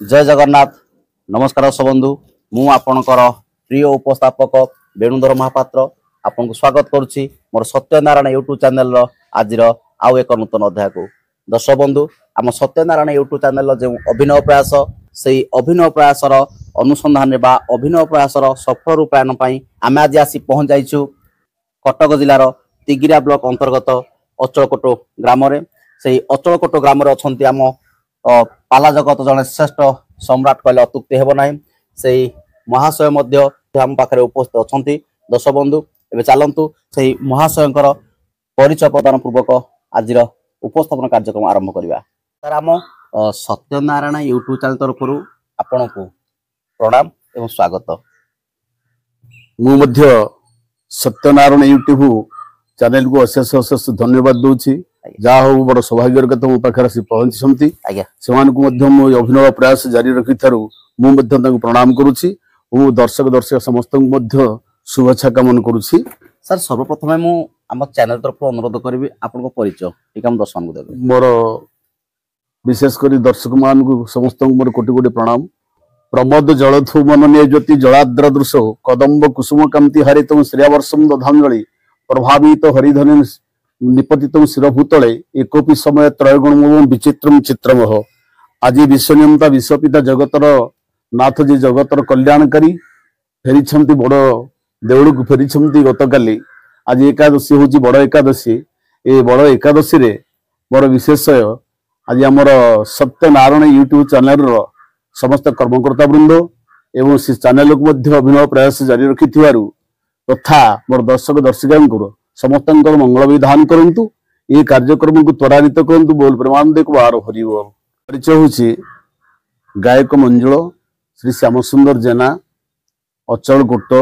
जय जगन्नाथ नमस्कार सबंधु मु आपणकर प्रिय उपस्थापक वेणुधर महापात्र आपन को स्वागत करुच्ची मोर सत्यनारायण यूट्यूब चैनल आज आउ एक नूतन अध्याय को दर्शक बंधु आम सत्यनारायण यूट्यूब चैनल जो अभिनव प्रयास से अभिनव प्रयास अनुसंधान बा अभिनव प्रयास सफल रूपायन आम आज आसी पहुंच जाइछु कटक जिलार तिगिरा ब्लॉक अंतर्गत अचलकोट ग्राम से अचलकोट ग्राम अच्छा आम पाला जगत जड़े श्रेष्ठ सम्राट कहले अत्युक्ति हेब ना से महाशय आम पाखे उपस्थित अच्छा दर्शक बंधु एवं चलतु से महाशय परिचय प्रदान पूर्वक आज उपस्थापन कार्यक्रम आरंभ करवा सर आम सत्यनारायण यूट्यूब चैनल तरफ आपण को प्रणाम एवं स्वागत। मु सत्यनारायण यूट्यूब चैनल को अशेष अशेष धन्यवाद दूची जहा हो बड़ सौभाग्यर कथा मो पाखे आसी पहुंची अभिनव प्रयास जारी रखि प्रणाम करुच्ची दर्शक दर्शक समस्त शुभेच्छा कामना करुच्ची। सर सर्वप्रथम मु आम चैनल तरफ अनुरोध करी आपन परिचय टीका दर्शक को देबे। मोर विशेषकर दर्शक मान समस्त मोर कोटि कोटि प्रणाम। प्रमोद जलथु मननीय ज्योति जलाद्र दृश्य कदम्ब कुसुम कांति हरितम श्रेयावर्षम दधांजलि प्रभावित हरिधन निपतित शिरभूतले एकोपी समय त्रयगुण विचित्रम चित्रमह आज विश्वनियंता विश्वपिता जगतर नाथ जी जगतर कल्याणकारी फेरी बड़ देउल को फेरी गतकाली आज एकादशी हूँ बड़ एकादशी ए बड़ एकादशी रे बड़ विशेष आज आमर सत्यनारायण यूट्यूब चैनल समस्त कर्मकर्ता वृंद एवं से चैनल को अभिनव प्रयास जारी रखि तथा मोर दर्शक दर्शिका समस्त मंगल विधान करंतु ये कार्यक्रम को त्वरान्वित करंतु बोल प्रेमानंद को बार हरि बोल। परिचय होछि गायक मंजुल श्री श्याम सुंदर जेना अचलकोट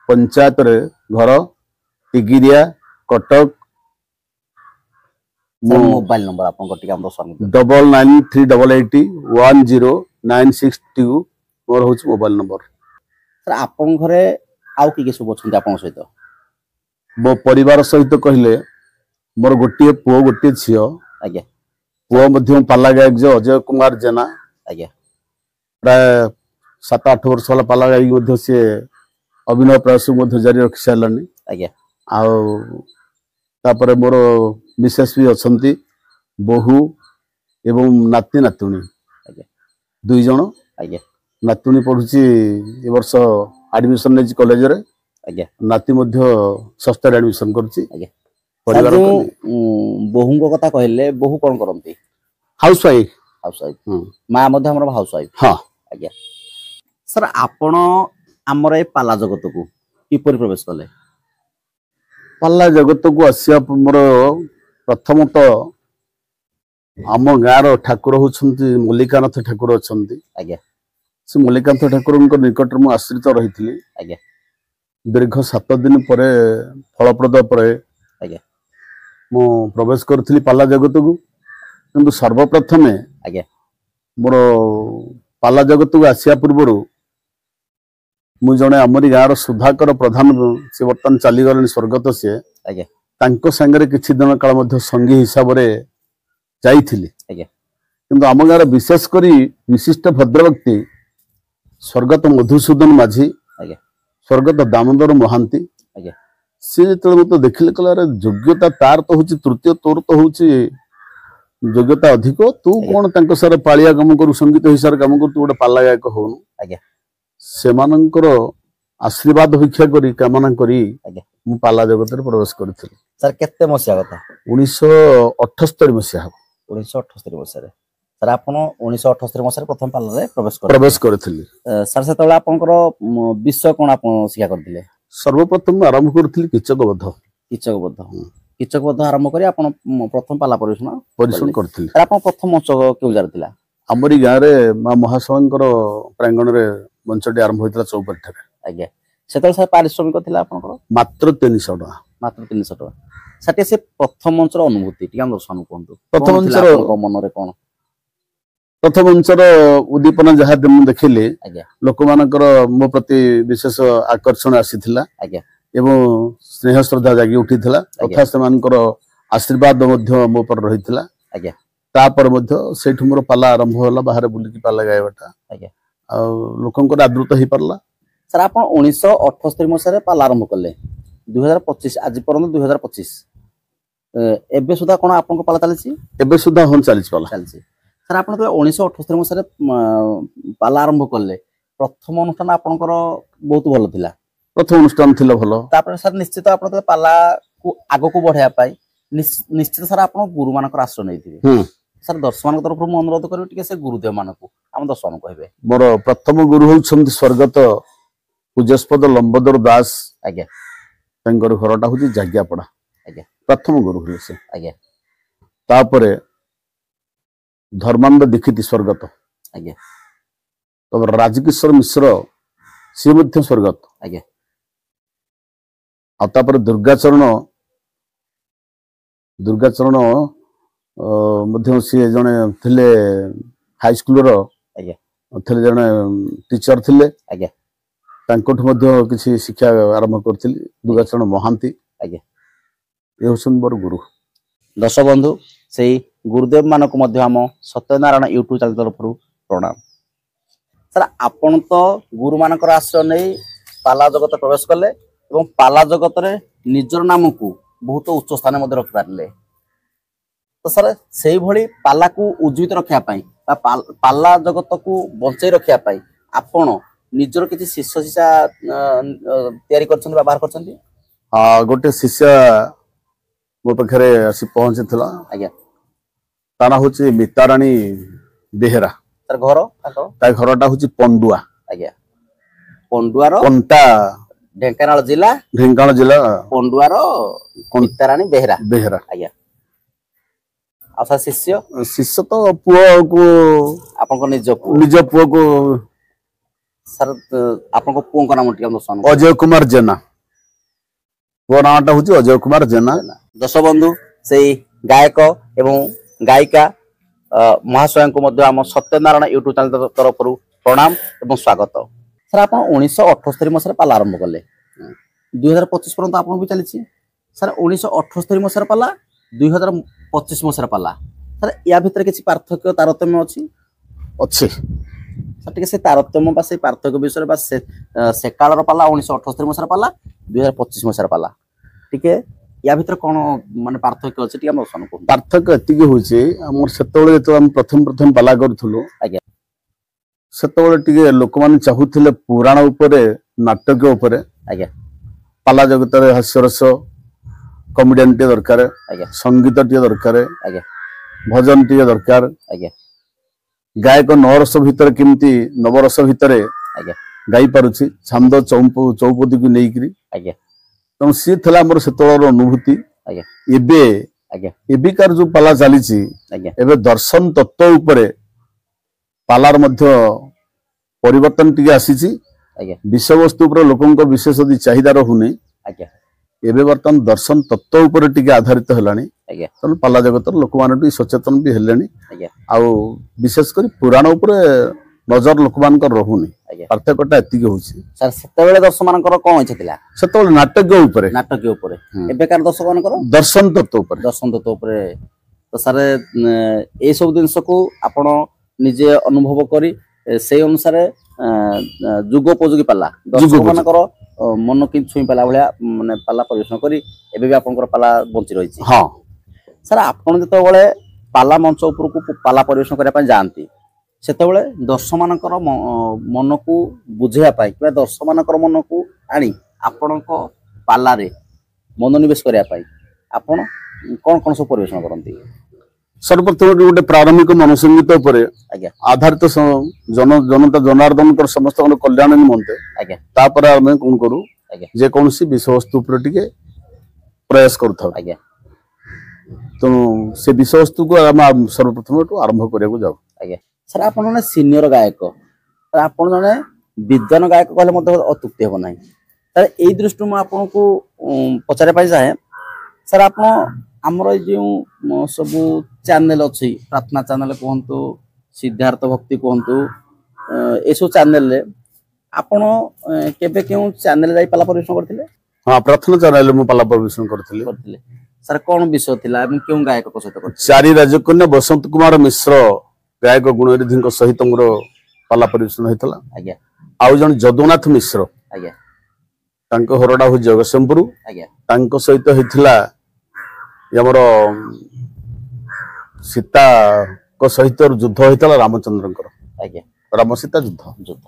पंचायत रे घर तिगिरिया कटक। मोबाइल नंबर आपन को टिका हम 9938810962 मोर होछि मोबाइल नंबर। सर आपन घरे आउ की सब अछन आपन सहित मो परिवार सहित कहले मोर गोटे पुओ गोटे झियो आज्ञा पुओ मध्यम पाला गायक जो अजय कुमार जेना आज्ञा प्राय 7-8 वर्ष वाला पाला गायक मध्य से अभिनव प्रयास मध्य जारी रखि सारलानी आज्ञा आउ तापर मोर मिसेस भी अछंती बहु एवं नाती नातुणी आज्ञा 2 जण आज्ञा नातुणी पढुची ए वर्ष एडमिशन नै कॉलेज रे आज्ञा नाती मध्य षष्ठ एडमिशन करची आज्ञा परिवार बहु को कथा कहले बहु कोन करंती हाउस वाइफ मां मध्य हमर हाउस वाइफ हां आज्ञा। सर आपण हमर ए पाला जगत को किपरि प्रवेश कले पाला जगत को आसिया मोर प्रथमतः आम गाँव ठाकुर होछंती मल्लिकानाथ ठाकुर अछंती आज्ञा से मल्लिकानाथ ठाकुर निकट में आश्रित रही आज्ञा दीर्घ 7 दिन पर फलप्रद पर आज्ञा मु प्रवेश करी पाला जगत को किंतु सर्वप्रथम आज्ञा मोर पाला जगत को आसिया पूर्व मु जने आमरी गाँव सुधाकर प्रधान से बर्तमान चलीगले स्वर्गत सी आज्ञा सांगे किछि दिन काल मध्य संगी हिसाब रे जाइथिली आज्ञा किंतु आम गाँव विशेष करी विशिष्ट भद्र व्यक्ति स्वर्गत मधुसूदन माझी आज्ञा स्वर्गत दामोदर महांती आज्ञा सी जो मत देखिले कहला योग्यता तार तो होची तृतीय तोर तो होची योग्यता अधिक तू कौन तांको सारे पालिया काम करू संगीत हिसाब काम करू तू गोटे पाला गायक होनु आज्ञा सेमानंकर आशीर्वाद भिक्षा करी कामना करी आज्ञा मु पाला जगत रे प्रवेश करथिली। सर केते मसिया कथा 1978 मसिया 1978 मसिया रे सर आपण 1978 मसिया प्रथम पाला रे प्रवेश करथिली। सर से तळे आपनकर विषय कोन आपण शिक्षा करथिले सर्वप्रथम आरंभ करथिली किचक बद्ध आरंभ करी आपण प्रथम पाला परिवेशन करथिली। सर आपण प्रथम मंच केउ जार थिला हमरी गाँ रे मां महाशंकर प्रांगण रे मंचटी आरंभ होइतला चौपट ठारे आज्ञा सेतल सर पारिश्रमिक थिला आपनकर मात्र 300 टका मात्र 300 टका सटे से प्रथम मंचर अनुभूति टिका दर्शन कोंतु प्रथम मंचर मन रे कोन प्रथम मंचर उद्दीपना जहा देखिले आज्ञा लोक मानकर मो प्रति विशेष आकर्षण आसीथिला आज्ञा एवं स्नेह श्रद्धा जागी उठीथिला तथा सेमानकर आशीर्वाद मध्य मो पर रहिथिला आज्ञा तापर मध्य सेठु मोर पाला आरंभ होला बाहर बुलिकी पाला गायबाटा आज्ञा आ लोकंकर आदृत हे परला सर आपण 1978 मसरे पाला आरंभ करले 2025 आज पर्यंत 2025 एबे सुधा कोन आपन पाला चलछि एबे सुधा होन चलिस पाला चलछि सर आपण तो 1978 मसरे पाला आरंभ करले प्रथम अनुष्ठान आपनकर बहुत भलो थिला प्रथम अनुष्ठान थिला भलो तापर सर निश्चित आपण तो पाला को आगो को बढ़ाया पाई निश्चित सर आपण गुरु मानकर आश्रय नैथिबे सर दर्शक मान तरफ मु अनुरोध करियो टिके से गुरुदेव मानकु हम दर्शक मान कहबे मोर प्रथम गुरु होउछन्ति स्वर्गत पूजस्पद लंबोदर दास आज्ञा तंगर घरटा होछि जाग्यापड़ा आज्ञा प्रथम गुरु होले से आज्ञा तापरे धर्मानंद दीक्षित स्वर्गत आज्ञा तो राजकिशोर मिश्र सी मध्य स्वर्गत आज्ञा आ तापरे दुर्गाचरण मध्य सी जने थिले हाई स्कूल रो आज्ञा थिले जने टीचर थिले आज्ञा तांकोठ मध्य किछि शिक्षा आरंभ करथिली दुर्गाचरण महांती आज्ञा ए होसन बर गुरु दर्शक बंधु सेही गुरुदेव मानक मध्य हम सत्यनारायण यूट्यूब चैनल तरफ प्रणाम सर आपण तो गुरु मानकर आश्रय नहीं पाला जगत प्रवेश कले एवं पाला जगत रे निजर नाम को बहुत उच्च स्थान मध्य रखि पारले तो सर सेही भली पाला को उज्जीवित रखिया पाई पाला जगत को बंचाई रखिया पाई आपण निजर किछि शिष्य शिष्या तयारी करछन व्यवहार करछन हां गोटे शिष्य मो पखरे आसी पहुंचथिला आज्ञा ताना होछि मिताराणी बेहेरा सर घर ता घरटा होछि पंडुआ आज्ञा पंडुआर कंटा ढेंकानाल जिला पंडुआर मिताराणी बेहेरा बेहेरा आज्ञा आ शिष्य शिष्य तो पुओ को आपन निज पुओ को सर आपन को पुओ नाम टिका दर्शन अजय कुमार जेना पुओ नामटा होछि अजय कुमार जेना दर्शक बंधु सेही गायक एवं गायिका महाशय को मध्य आम सत्यनारायण यूट्यूब चैनल तरफ प्रणाम एवं स्वागत सर आप 1978 मसरे पाला आरंभ कले 2025 पर्यंत आप भी चली सर 1978 मसरे पाला 2025 मसरे पाला सर या भितर किसी पार्थक्य तारतम्य अच्छी अच्छे सर टिके से तारतम्य बा से पार्थक्य विषय बा से कालर पाला 1978 मसरे पाला 2025 मसरे पाला टिके या भितर कोन माने पार्थक्य अछि टिके हम दर्शन को पार्थक्य एतिके होछि हमर सेतबेले तो हम प्रथम पाला करथुलो आज्ञा सेतबेले टिके लोक माने चाहुथिले पुराण उपरे नाटक उपरे आज्ञा पाला जगत रे हास्यरस कॉमेडियन टे दरकार आज्ञा संगीत टे दरकार आज्ञा भजन टे दरकार आज्ञा गायक नवरस भितर किमती नवरस भितर आज्ञा गाई पारुछि छंद चौपदी को नेइकरी आज्ञा तो सी थला हमर सेतबेले अनुभूति आज्ञा एबे आज्ञा एबिकार जो पाला चलीछि आज्ञा एबे दर्शन तत्व उपरे पालार मध्य परिवर्तन टिके आसीछि आज्ञा विषय वस्तु उपरे लोकंक विशेष यदि चाहिदा रहुनी आज्ञा एबे वर्तमान दर्शन तत्व उपरे टिके आधारित हेलानी आज्ञा तन पाला जगतर लोक माने टिके सचेतन भी हेलेनी आज्ञा आउ विशेष करी पुराण उपरे नजर लोक मानकर रहुनी आज्ञा पार्थक्यटा एतिके होछि सर सेतेबेले दर्शक मानकर कोन इच्छा थिला सेतबेले नाटक उपरे नाटक उपरे एबेकार दर्शक मानकर दर्शन तत्व उपरे दर्शन तत्व उपरे तो सर ए सब दिन को आपण निजे अनुभव करी से अनुसार जुगोपयोगी पाला दर्शक मानकर मन कि छुई पाला भलिया माने पाला परिवेशन करी एबे भी आपनकर पाला बंची रहिछि हां सर आपण जतो बेले पाला मंच ऊपर को पाला परिवेशन करिया पय जानती सेतेबेले दर्शक मानकर मन को बुझेया पाई कि दर्शक मानकर मन को आनी आपनक पाला रे मनोनिवेश करिया पाई आपण कोन कोन सब परिवेशन करंती सर्वप्रथम गोटे प्रारंभिक मनोसंगीत उपरे आज्ञा आधारित जनता जनार्दन समस्त कल्याण निमंते आज्ञा तापर आमे कोन करू आज्ञा जे कोनसी विषय वस्तु उपरे टिके प्रयास करथाउ आज्ञा तो से विषय वस्तु को हम सर्वप्रथम आरंभ करिया को जाऊ आज्ञा सर आपण ने सीनियर गायक सर आपण जने विद्वान गायक कहले मते अतुक्ति हेबो नाही सर एई दृष्टि में आपण को पचारे पाई जाए सर आपण हमर जो सब चैनल अच्छी प्रार्थना चैनल कहतु सिद्धार्थ भक्ति कहतु ए सब चैनल रे आपण केबे केउ चैनल जाई पाला परिवेशन करथिले हां प्रार्थना चैनल मु पाला परिवेशन करथिले सर कौन विषय थिला एवं क्यों गायक को सहित कर चारि राजकन्या बसंत कुमार मिश्र गायक गुणरिधि सहित मोर पाला परिवेषण होता आज्ञा आउ जन जदुनाथ मिश्र आज्ञा तांको हरडा हु जगतसिंहपुर आज्ञा तांको सहित होइथिला हमर सीता को सहित युद्ध होइतला रामचंद्रंकर आज्ञा राम सीता युद्ध युद्ध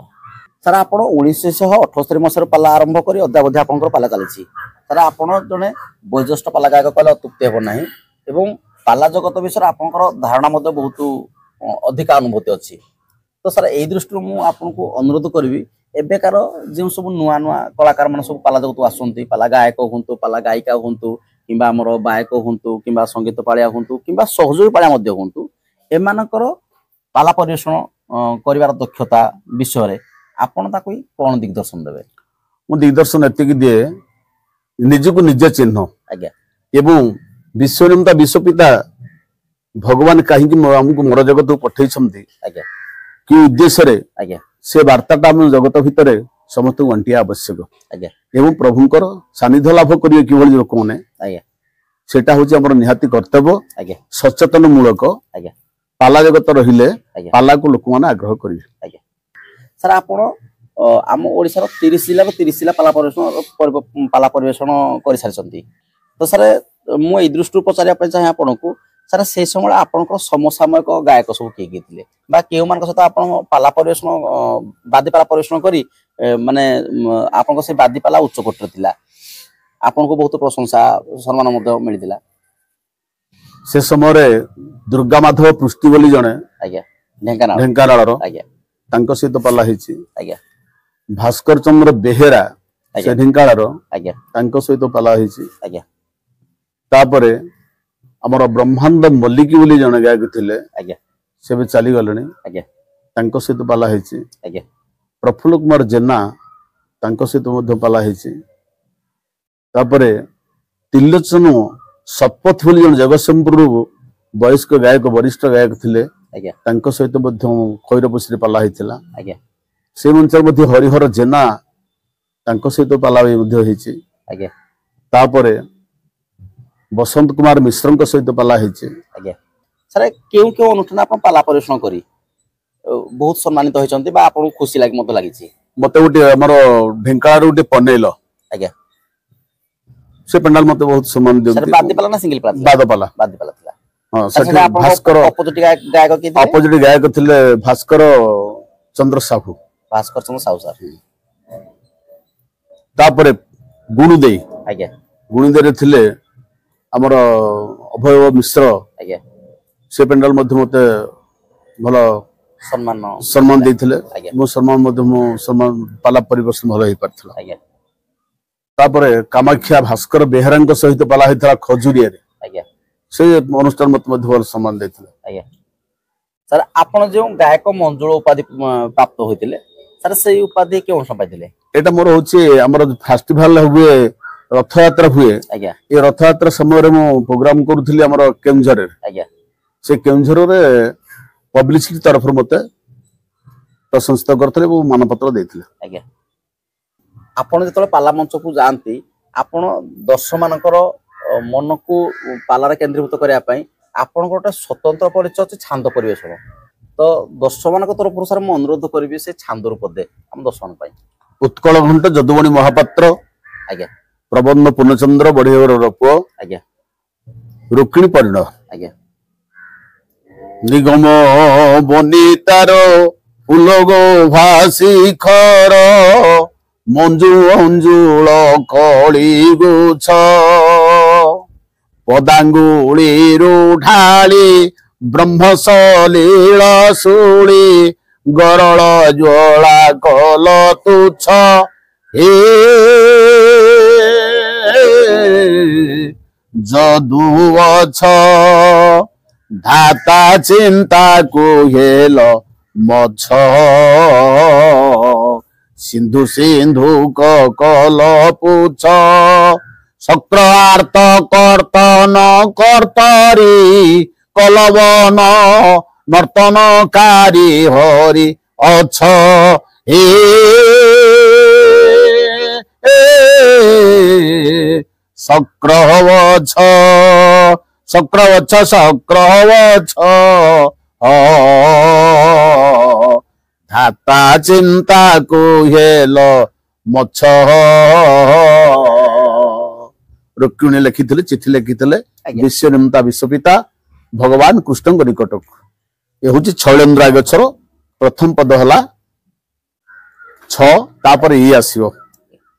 सर आपण 1978 मसर पाला आरंभ करी अद्यावधि आपनकर पाला चलछि सर आपण जने वयोज्येष्ठ पाला गायक कहले अतुक्ति हेबो नाही एवं पाला जगत विषय आपनकर धारणा मध्ये बहुत अधिक अनुभूति अछि तो सर एई दृष्टि मु आपनको अनुरोध करबी एबेकार जो सब नुआ नुआ कलाकार मन सब पाला जगत आसंती पाला गायक हुंतु पाला गायिका हुंतु किंबा हमर बायक हुंतु किंबा संगीत पाळिया हुंतु किंबा सहयोगी पाळिया मध्ये हुंतु एमानकर पाला परिवेषण करिवार दक्षता विषय रे आपण ताकू कोन दिग्दर्शन देबे मु दिग्दर्शन एतिक दिए निजको निज चिन्ह आज्ञा एवं विश्वनिमता विश्वपिता भगवान कहीं हमको मोर जगत पठे आज्ञा कि उद्देश्य रे आज्ञा से वार्ताटा हम जगत भितर समस्त अंटिया आवश्यक आज्ञा एवं प्रभुंकर सानिध्य लाभ करिवे किभଳି लोक माने आज्ञा सेटा होची हमर निहाती कर्तव्य आज्ञा सचेतन मूलक आज्ञा पाला जगत रहिले आज्ञा पाला को लोक माने आग्रह करिवे आज्ञा सर आपण आम ओडिसा 30 जिल्ला पाला परिवेषण कर सारी तो सर मु ए दृष्टि पचारिया पे चाहे आपनको सर से समय आपनकर समसामयिक गायक सब किए किए बा केउ मान सहित आपण पाला परिवेषण बादी पाला परिवेषण करी माने आपनको से बादी पाला उच्च कोटर थिला आपनको बहुत प्रशंसा सम्मान मध्ये मिलिदिला से समय रे दुर्गा माधव पृष्टि बोली जणे आज्ञा ढेंकानाल रो आज्ञा तांको सहित पाला हिची आज्ञा भास्कर चंद्र बेहेरा से ढेंकानाल रो आज्ञा तांको सहित पाला हिची आज्ञा तापरे हमर ब्रह्मानंद मल्लिक बोली जणे गायक थिले आज्ञा से भी चली गलेनी आज्ञा तांको सहित पाला हिची आज्ञा प्रफुल्ल कुमार जेना तांको सहित मध्य पाला हिची तापरे तिलोचन सतपथ बोली जणे जगतसिंहपुर वयस्क गायक वरिष्ठ गायक थिले आज्ञा तांको सहित मध्य खैरपसरी पाला हिथिला आज्ञा से मंचर मध्य हरिहर जेना तांको सहित पाला भी मध्य हिची आज्ञा तापरे बसंत कुमार मिश्र सहित पाला हिची आज्ञा सर केउ केउ अनुष्ठान आपण पाला परिवेषण करी बहुत सम्मानित होइचंती बा आपण खुशी लागि मते लागिछि मते गोटे हमर ढेंकानार गोटे पनेल आज्ञा से पंडाल मते बहुत सम्मान सर दियंती बादी पाला ना सिंगल पाला बादपाला बादी पाला थिला हां सर सेठी भास्कर अपोजिट गायक के थिले अपोजिट गायक थिले भास्कर चंद्र साहू भास्कर चंद्र साहू सर तापरे गुणुदेई आज्ञा गुणुदेई थिले हमर अभय मिश्र आज्ञा से पेंडाल मध्य मते भलो सम्मान देथिले मो सम्मान मध्य मो सम्मान पाला परिवेषण भलो हे परथला आज्ञा तापरे कामाख्या भास्कर बेहरांक सहित पाला हेतला खजुरिया रे आज्ञा से अनुष्ठान मध्य भलो सम्मान देथिले आज्ञा सर आपण जो गायक मंजुळ उपाधि प्राप्त होइतिले सर से उपाधि केउ संपाइतिले एटा मोर होची हमर फेस्टिवल हुए रथ यात्रा हुए आज्ञा ए रथ यात्रा समय रे मो प्रोग्राम करूथिली हमर केमझर रे आज्ञा से केमझर रे पब्लिसिटी तरफ मते प्रशंसा करथले वो मानपत्र देथिले आज्ञा आपण जतले पाला मंच को जानती आपण दर्शक मानकर मन को पालार केंद्रीभूत करिया पई आपण गोटे स्वतंत्र परिचय अछि छांद परिवेषण तो दर्शक मान तरफ सर मु अनुरोध करिवि से छांद रूप दे हम दर्शक मान पई उत्कल घंट जदुमणि महापात्र आज्ञा प्रबंध पूर्णचंद्र बढिवर रप आज्ञा रुक्मिणी परिण आज्ञा निगम बनितार फुलगो भासी खर मंजू अंजुल कଳି गुछ पदांगुली ढाली ब्रह्मसलील सुली गरल ज्वाला कल तुच्छ हे जदू अछ धाता चिंता को हेल मछ सिंधु सिंधु कल पुछ शक्रार्थ कर्तन कर्तरी कलवन नर्तनकारी हरि अछ हे ଶକ୍ରବଛ ଶକ୍ରବଛ ଶକ୍ରବଛ ଧାତା ଚିନ୍ତା କୁହେଲ ମଛ ରୁକ୍ମିଣୀ ଲେଖିଥିଲେ ଚିଠି ଲେଖିଥିଲେ ଆଜ୍ଞା। ବିଶ୍ୱନିମିତା ବିଶ୍ୱପିତା ଭଗବାନ କୃଷ୍ଣଙ୍କ ନିକଟକୁ। ଏ ହଉଛି ଛୈଳେନ୍ଦ୍ରା ଗଛର ପ୍ରଥମ ପଦ ହେଲା ଛ, ତାପରେ ଇ ଆସିବ।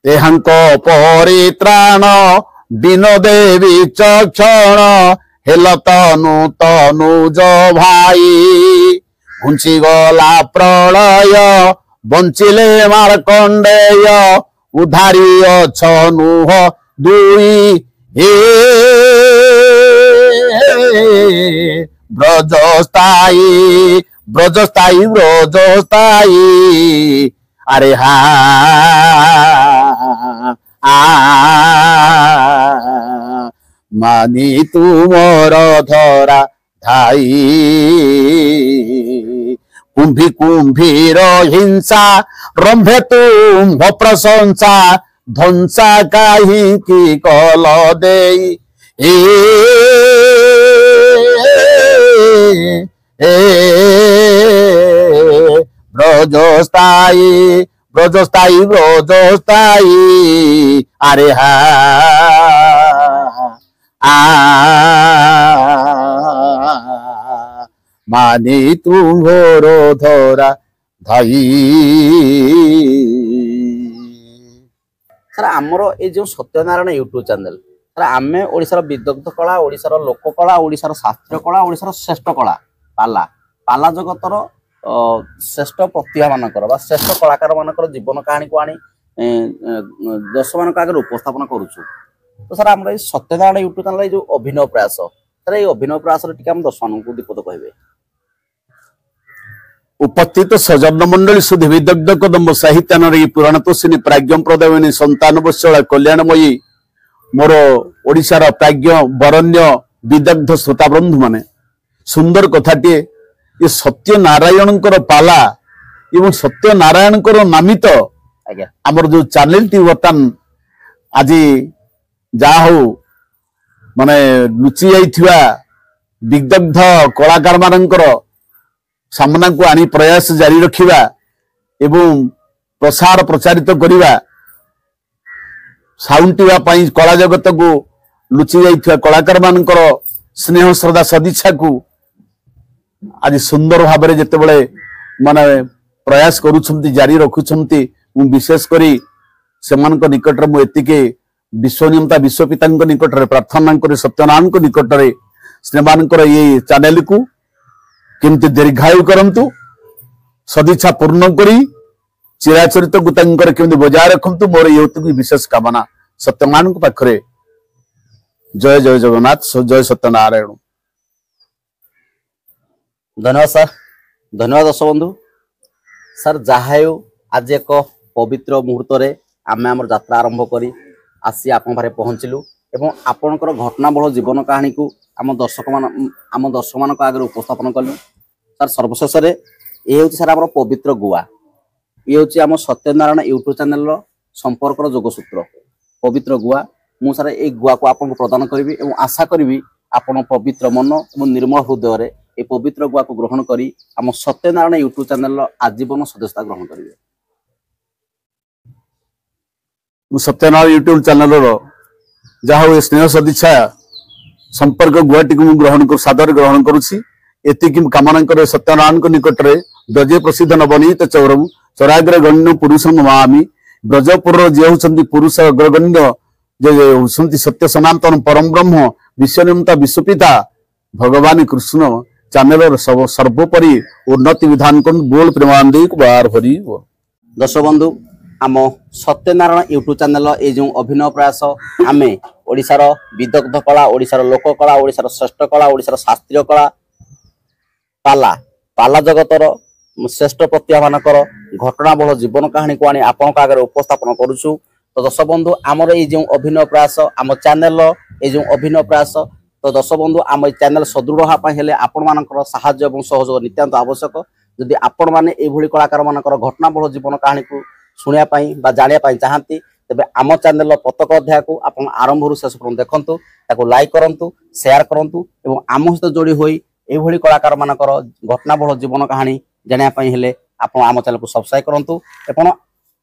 ଏହାଙ୍କ ପରିତ୍ରାଣ ବିନୋଦେ ବିଚକ୍ଷଣ ହେଲ ତନୁ ତନୁଜ ଭାଇ ଘୁଞ୍ଚିଗଲା ପ୍ରଳୟ ବଞ୍ଚିଲେ ମାର୍କଣ୍ଡେୟ ଉଧାରି ଅଛ ନୁହ ଦୁଇ ବ୍ରଜସ୍ଥାୟୀ ବ୍ରଜସ୍ଥାୟୀ ବ୍ରଜସ୍ଥାୟୀ আরে হা মানি তুমর ধরা ধাই কুম্ভী কুম্ভীর হিংসা রম্ভে তুম্ভ প্রশংসা ধ্বংসা কাহিকি কল দেই ব্রজস্থায়ী ব্রজস্থায়ী ব্রজস্থায়ী আরে হা মানে তুমর ধরা ধাই। ସାର୍ ଆମର ଏଇ ଯୋଉ ସତ୍ୟନାରାୟଣ ୟୁଟ୍ୟୁବ ଚ୍ୟାନେଲ ସାର୍ ଆମେ ଓଡ଼ିଶାର ବିଦଗ୍ଧ କଳା, ଓଡ଼ିଶାର ଲୋକ କଳା, ଓଡ଼ିଶାର ଶାସ୍ତ୍ରୀୟ କଳା, ଓଡ଼ିଶାର ଶ୍ରେଷ୍ଠ କଳା ପାଲା ପାଲା ଜଗତର ଶ୍ରେଷ୍ଠ ପ୍ରତିଭା ମାନଙ୍କର ବା ଶ୍ରେଷ୍ଠ କଳାକାର ମାନଙ୍କର ଜୀବନ କାହାଣୀକୁ ଆଣି ଦର୍ଶକମାନଙ୍କ ଆଗରେ ଉପସ୍ଥାପନ କରୁଛୁ। ତ ସାର୍ ଆମର ଏଇ ସତ୍ୟନାରାୟଣ ୟୁଟ୍ୟୁବ ଚ୍ୟାନେଲ ଏଇ ଯୋଉ ଅଭିନୟ ପ୍ରୟାସ ସାର୍ ଏଇ ଅଭିନୟ ପ୍ରୟାସରେ ଟିକେ ଆମ ଦର୍ଶକମାନଙ୍କୁ ଦୀପଦ କହିବେ। उपस्थित सजन मंडली सुधि विदग्ध कदम्ब साहित्यान पुराण तोषिनी प्राज्ञ प्रदायिनी संतान वत्सला कल्याणमयी मोर ओडिशार प्राज्ञ बरण्य विदग्ध श्रोता बंधु माने सुंदर कथाटे ये सत्यनारायण पाला एवं सत्यनारायण नामित आमर जो चैनल टी बर्तमान आज जा हो माने लुचि जाइथिबा विदग्ध कलाकार मानकर सामना को आनी प्रयास जारी रखिबा एवं प्रसार प्रचारित करिबा साउंटिबा पई कला जगत को लुचि जाइथिबा कलाकार मानकर स्नेह श्रद्धा सदिच्छा को आज सुंदर भाव में जेते बळे माने प्रयास करूछंती जारी रखुछंती मु विशेष करी सेमानक निकट रे मु एतिके विश्वनियंता विश्वपितांक निकट रे प्रार्थना करी सत्यनारायण निकट रे स्नेहमानकर ये चैनल को किंतु दीर्घायु करंतु सदिच्छा पूर्ण करी चिराचरित को तंकर किंतु बजाय रखंतु मोर युवती विशेष कामना सत्यमान को पाखरे। जय जय जगन्नाथ जय सत्यनारायण। धन्यवाद सर, धन्यवाद दर्शक बंधु। सर जहायु आज एक पवित्र मुहूर्त रे आमे हमर यात्रा आरंभ करी आसी आपन भारे पहुंचलु एवं आपनकर घटनाबहुल जीवन कहानी को आम दर्शक मान आगे उपस्थापन कलु। सर सर्वशेष ये हूँ सर आम पवित्र गुआ ये हूँ आम सत्यनारायण यूट्यूब चैनल संपर्क जोगसूत्र पवित्र गुआ मु सर ये गुआ को आपको प्रदान करी और आशा करी आपण पवित्र मन और निर्मल हृदय ये पवित्र गुआ को ग्रहण करी आम सत्यनारायण यूट्यूब चैनल आजीवन सदस्यता ग्रहण करेंगे। सत्यनारायण यूट्यूब चैनल जहाँ स्नेह सदिच्छा संपर्क गुआटी को ग्रहण कर सादर ग्रहण करुछि एतिकी कामना करे सत्यनारायण निकट रे ब्रजे प्रसिद्ध नवनीत चौरम चराग्र गण्य पुरुष नमामि ब्रजपुर जे होचंती पुरुष अग्रगण्य जे होचंती सत्य सनातन परम ब्रह्म विश्वनियंता विश्वपिता भगवान कृष्ण चैनल सर्वोपरि उन्नति विधान कर बोल प्रेमानंदी को बार भरी। दर्शक बंधु आम सत्यनारायण यूट्यूब चैनल ये जो अभिनय प्रयास आमे ओडिशार विदग्ध कला, ओडिशार लोक कला, ओडिशार श्रेष्ठ कला, ओडिशार शास्त्रीय कला पाला पाला जगतर श्रेष्ठ प्रतिभा मानकर घटनाबहुल जीवन कहानी को आनी आपन आगे उपस्थापन करुछु। तो दर्शक बंधु आमर ये जो अभिनय प्रयास आम चैनल ये जो अभिनय प्रयास तो दर्शक बंधु आम चैनल सदृढ़ होगापी आपण मानकर साहाय्य और सहयोग नितांत आवश्यक। जदि आपण माने एभली कलाकार मानकर घटनाबहुल जीवन कहानी को शुणिया जानिया चाहती तेबे आम चैनल प्रत्येक अध्याय को आपण आरंभ शेष पर्यंत देखंतु ताको लाइक करंतु शेयर करंतु एवं आम सहित जोड़ी होई एभली कलाकार मानकर घटनाबहुल जीवन कहानी जानिया पई हेले आपण आम चैनल को सब्सक्राइब करंतु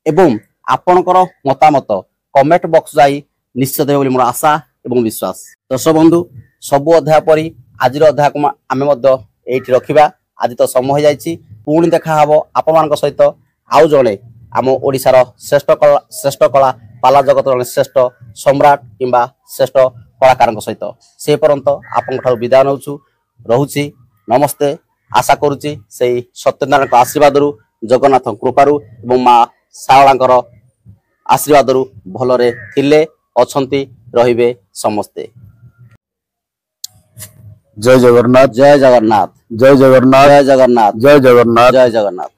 एवं आपणकर मतामत कमेंट बॉक्स जाई निश्चित देबे बोली मोर आशा एवं विश्वास। दर्शक बंधु सबु अध्याय परी आज अध्याय को आमे मध्य एठी रखिबा। आज तो समय हो जाइछि पुणी देखा हबो आपण मानक सहित आउ जणे आम ओडिशार श्रेष्ठ कला पाला जगत जने श्रेष्ठ सम्राट किंबा श्रेष्ठ कलाकार सहित से पर्यंत आपन विदाय नौछु रहुछि। नमस्ते। आशा करुछि से सत्यनारायण आशीर्वाद जगन्नाथ कृपारू एवं माँ शारଳାଙ୍କର आशीर्वाद भलरे थिले अछंती रहिबे समस्ते। जय जगन्नाथ, जय जगन्नाथ, जय जगन्नाथ, जय जगन्नाथ, जय जगन्नाथ, जय जगन्नाथ।